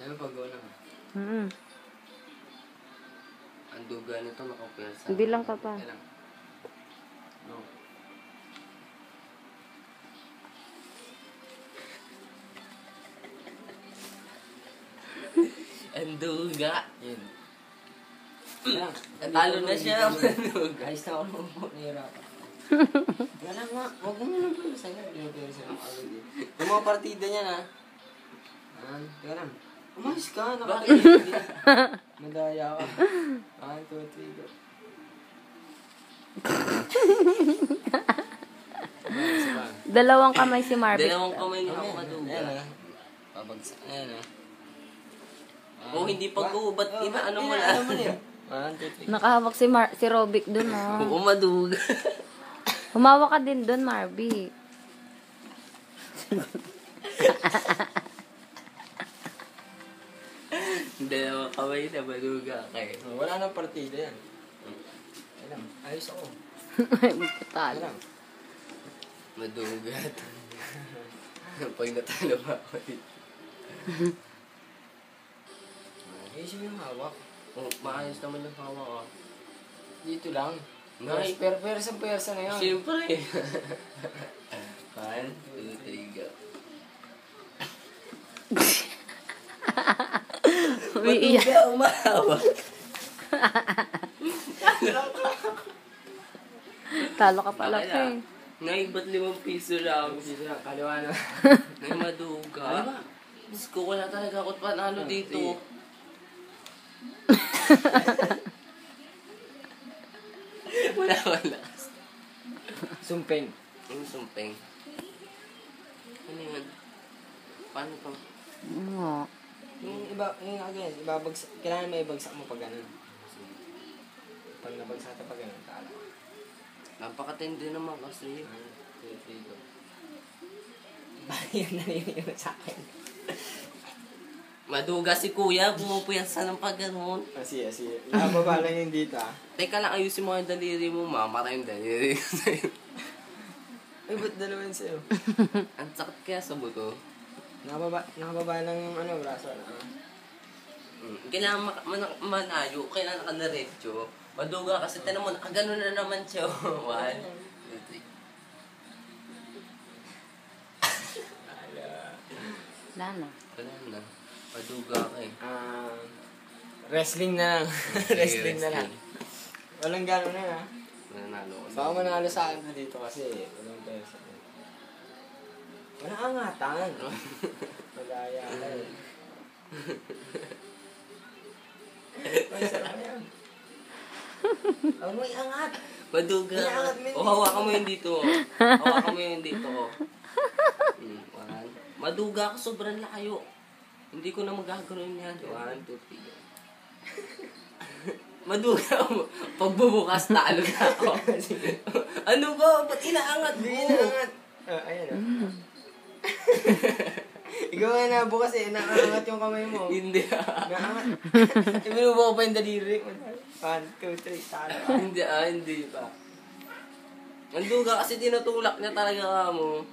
Ano pag-go na? Ang duga nito nakapwersa. Bilang ka pa. Kailan? No. Ang duga. Yun. Natalo na siya. Ang duga. Ayos na ako po. Nahirapan. Wala nga. Huwag mo nang po. Sa'yo. Yung mga partida niya na. Teka lang. Umayos ka. Nakatagin. Madaya ka. 1, 2, 3, go. Dalawang kamay si Marvick. Dalawang kamay niya ako maduga. Ayan na. Pabagsak. Ayan na. O hindi pag-ubat, ano mo na. Ano mo na yun? 1, 2, 3. Nakahawak si Robic dun, oh. Oo, maduga. Humawak ka din dun, Marvick. Dalawang kamay na maduga kayo. Wala nang partida yan. Alam, ayos ako. Magpatalo. Alam. Maduga. Pag natalo pa ako dito. Ayos yung hawak. Oh, maayos naman yung hawak ko. Dito lang. Ay. Persa na yun. Siyempre. 1, 2, 3, go. Umiiyak. Maduga, umahawak. Talo ka pala, Bakit eh. Nay, ba't 5 piso lang? Dito lang, kaliwa na. Nay, maduga. Ano ba? Diyos ko, wala talaga ako panalo dito. Wala. Sumpeng. Yung sumpeng. Ano yun? Paano to? Oo. Yung again, ibabagsak. Kailangan may ibagsak mo pag ganun. Pag nabagsak ka pag ganun, talo. Napakatindi naman kasi. 1, 2, 3, go. Yan na yun sa akin. Maduga si kuya, pumupuyasa ng pag ganun. Sige. Nababa lang yung dito, Teka lang, ayusin mo yung daliri mo. Mamara yung daliri ko sa'yo. Ay, ba't dalawa yun sa'yo? Ang sakit kaya sa buto. Nakababa lang yung braso. Kailangan manayo, kailangan nakadiretso. Maduga kasi tinan mo, nakaganon na naman siya. 1, 2, 3. Wala na. Wala na. Maduga ka eh. Wrestling na lang. Wrestling na lang. Walang gano'n na, ha? Nanalo ko. Baka manalo sa akin na dito kasi walang pesa. Wala angatan. Madaya ka eh. Ay, sarap yan. Huwag mo iangat. Maduga. Iangat mo yun. O, hawakan mo yun dito. Hawakan mo yun dito. 1. Maduga ako, sobrang layo. Hindi ko na magagano'n yan. 1, 2, 3. Maduga mo. Pagbubukas, talo na ako. Ano ba? Ba't inaangat mo? Inaangat. Ayan. Ikaw nga na bukas eh. Inaangat yung kamay mo. Hindi. Inaangat. Ibinubo ko pa yung daliri. 1, 2, 3, talo. Hindi pa. Ang duga kasi tinutulak niya talaga ka mo.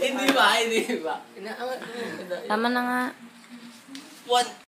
Hindi ba? Inaangat mo. Tama na nga. 1.